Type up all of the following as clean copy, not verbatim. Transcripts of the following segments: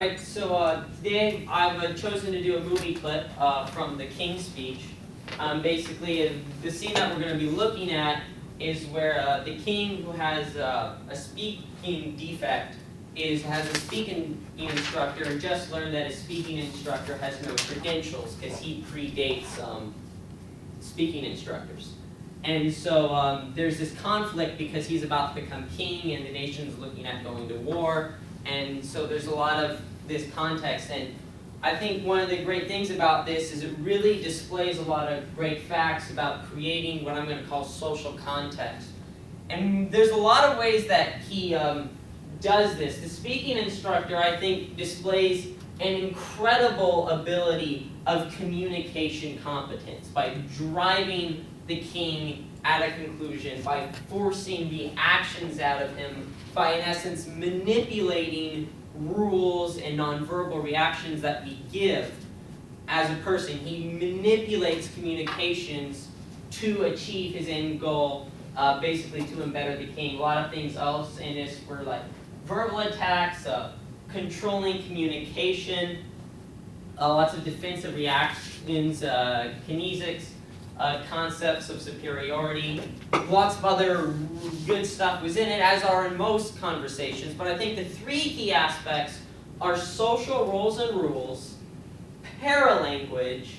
Right, so today I've chosen to do a movie clip from the King's speech. Basically, the scene that we're going to be looking at is where the king, who has a speaking defect, has a speaking instructor, and just learned that his speaking instructor has no credentials because he predates speaking instructors. And so there's this conflict because he's about to become king and the nation's looking at going to war. And so there's a lot of this context, and I think one of the great things about this is it really displays a lot of great facts about creating what I'm going to call social context. And there's a lot of ways that he does this. The speaking instructor, I think, displays an incredible ability of communication competence by driving the king at a conclusion, by forcing the actions out of him, by in essence manipulating rules and nonverbal reactions that we give as a person. He manipulates communications to achieve his end goal, basically to embetter the king. A lot of things else in this were like verbal attacks, controlling communication, lots of defensive reactions, kinesics, concepts of superiority. Lots of other good stuff was in it, as are in most conversations, but I think the three key aspects are social roles and rules, paralanguage,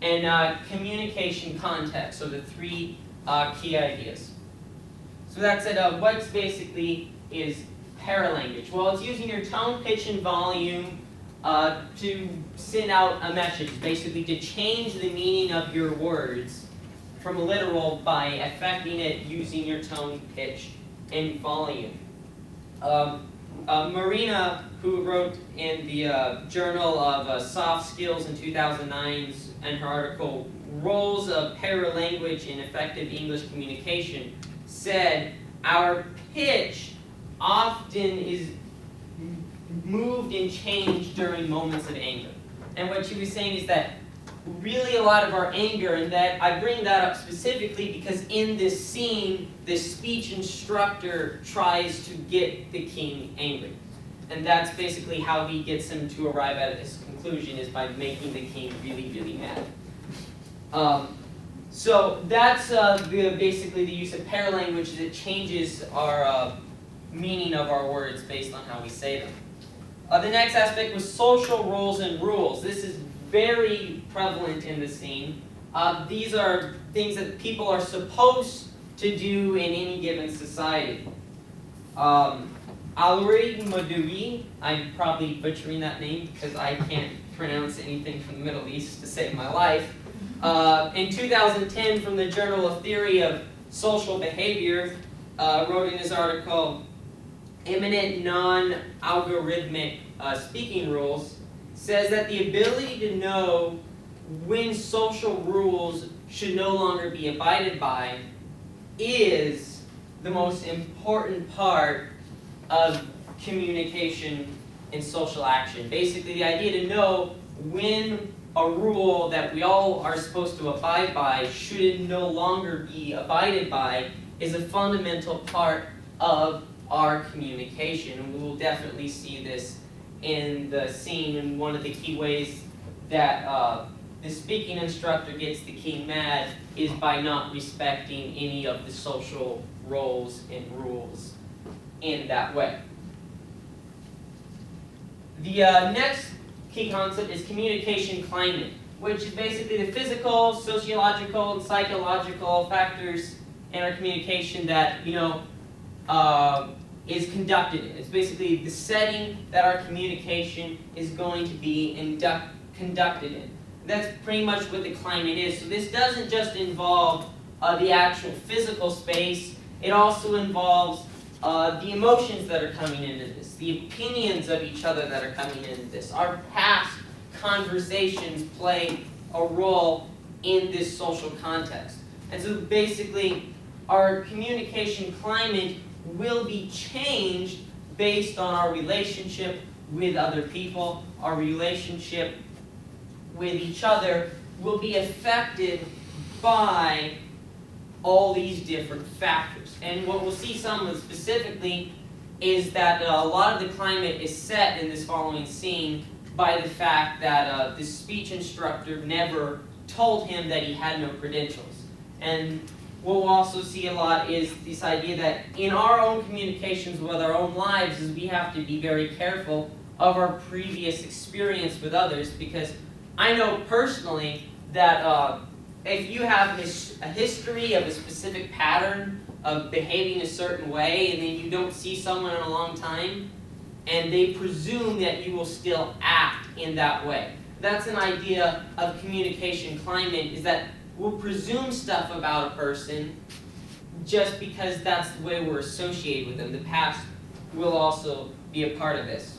and communication context. So the three key ideas. So that's it. What's basically is paralanguage? Well, it's using your tone, pitch, and volume to send out a message, basically to change the meaning of your words from literal by affecting it using your tone, pitch, and volume. Marina, who wrote in the Journal of Soft Skills in 2009, in her article, Roles of Paralanguage in Effective English Communication, said, our pitch often is moved and changed during moments of anger. And what she was saying is that really a lot of our anger, and that I bring that up specifically because in this scene, the speech instructor tries to get the king angry. And that's basically how he gets him to arrive at this conclusion, is by making the king really, really mad. So that's basically the use of paralanguage, that changes our meaning of our words based on how we say them. The next aspect was social roles and rules. This is very prevalent in the scene. These are things that people are supposed to do in any given society. Aluri Maduri, I'm probably butchering that name because I can't pronounce anything from the Middle East to save my life. In 2010, from the Journal of Theory of Social Behavior, wrote in his article, Imminent Non-Algorithmic Speaking Rules, says that the ability to know when social rules should no longer be abided by is the most important part of communication and social action. Basically, the idea to know when a rule that we all are supposed to abide by should no longer be abided by is a fundamental part of our communication. And we will definitely see this in the scene, and one of the key ways that the speaking instructor gets the king mad is by not respecting any of the social roles and rules in that way. The next key concept is communication climate, which is basically the physical, sociological, and psychological factors in our communication that, is conducted in. It's basically the setting that our communication is going to be conducted in. That's pretty much what the climate is. So this doesn't just involve the actual physical space, it also involves the emotions that are coming into this, the opinions of each other that are coming into this. Our past conversations play a role in this social context. And so basically, our communication climate will be changed based on our relationship with other people. Our relationship with each other will be affected by all these different factors. And what we'll see some of specifically is that a lot of the climate is set in this following scene by the fact that the speech instructor never told him that he had no credentials. And what we'll also see a lot is this idea that in our own communications with our own lives is we have to be very careful of our previous experience with others, because I know personally that if you have a history of a specific pattern of behaving a certain way and then you don't see someone in a long time and they presume that you will still act in that way. That's an idea of communication climate, is that we'll presume stuff about a person just because that's the way we're associated with them. The past will also be a part of this.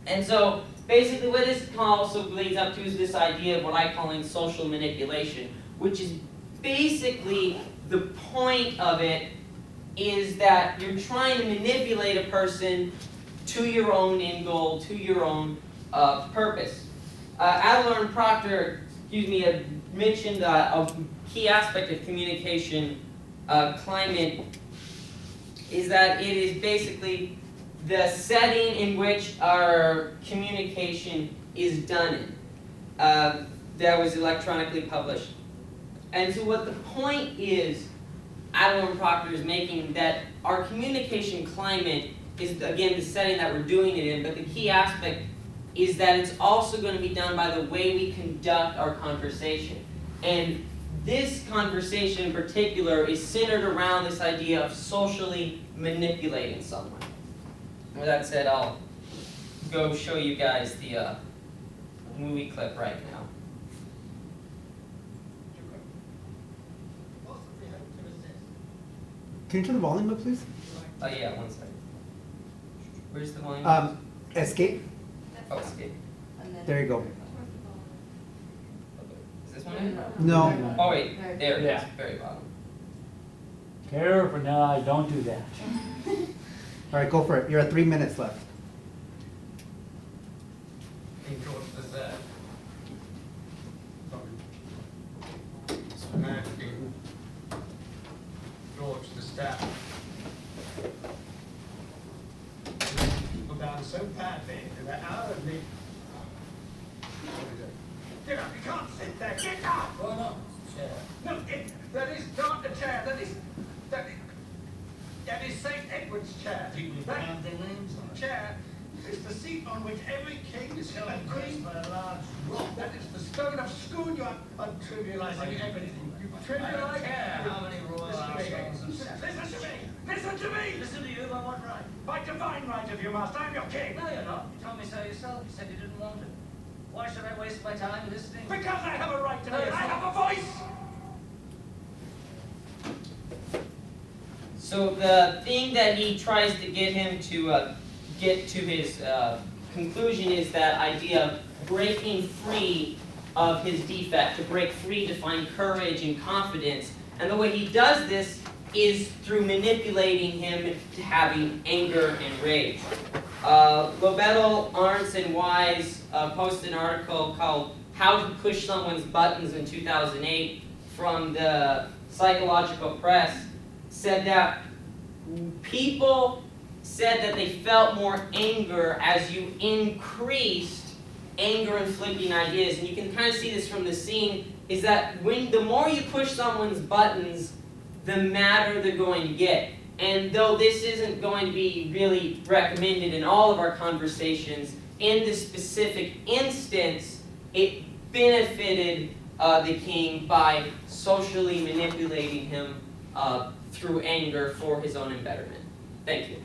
And so basically what this also leads up to is this idea of what I call social manipulation, which is basically the point of it is that you're trying to manipulate a person to your own end goal, to your own purpose. Adler and Proctor, had mentioned a key aspect of communication climate is that it is basically the setting in which our communication is done in. That was electronically published. And so what the point is, Adler and Proctor is making, that our communication climate is, again, the setting that we're doing it in, but the key aspect is that it's also going to be done by the way we conduct our conversation. And this conversation in particular is centered around this idea of socially manipulating someone. With that said, I'll go show you guys the movie clip right now. Can you turn the volume up, please? Oh yeah, one second. Where's the volume? Escape. Oh, escape. There you go. Is this one in? No. Oh wait, there it is, Yeah. very bottom. Careful now, don't do that. All right, go for it. You're at 3 minutes left. George the staff. About so badly that out of me. Get up, you can't sit there, get up! Why not? Chair. No, that is not the chair, that is St. Edward's chair. People That have their names on it. chair is the seat on which every king It's held and in queen. by a large rock. That is the stone of Scone. You are trivializing everything. You I trivialize don't care how everything. many royal Listen to me. arseholes have sat. Listen to me! Listen to me! Listen to you by what right? By divine right of you, master, I'm your king. No, you're not. You told me so yourself. You said you didn't want it. Why should I waste my time listening? Because I have a right to No, it. it's I not. have a voice. So the thing that he tries to get him to get to his conclusion is that idea of breaking free of his defect, to break free, to find courage and confidence. And the way he does this is through manipulating him to having anger and rage. Lobettel, Arntz, and Wise posted an article called How to Push Someone's Buttons in 2008 from the Psychological Press, said that people said that they felt more anger as you increased anger-inflicting ideas. And you can kind of see this from the scene, is that when the more you push someone's buttons, the madder they're going to get. And though this isn't going to be really recommended in all of our conversations, in this specific instance, it benefited the king by socially manipulating him through anger for his own embetterment. Thank you.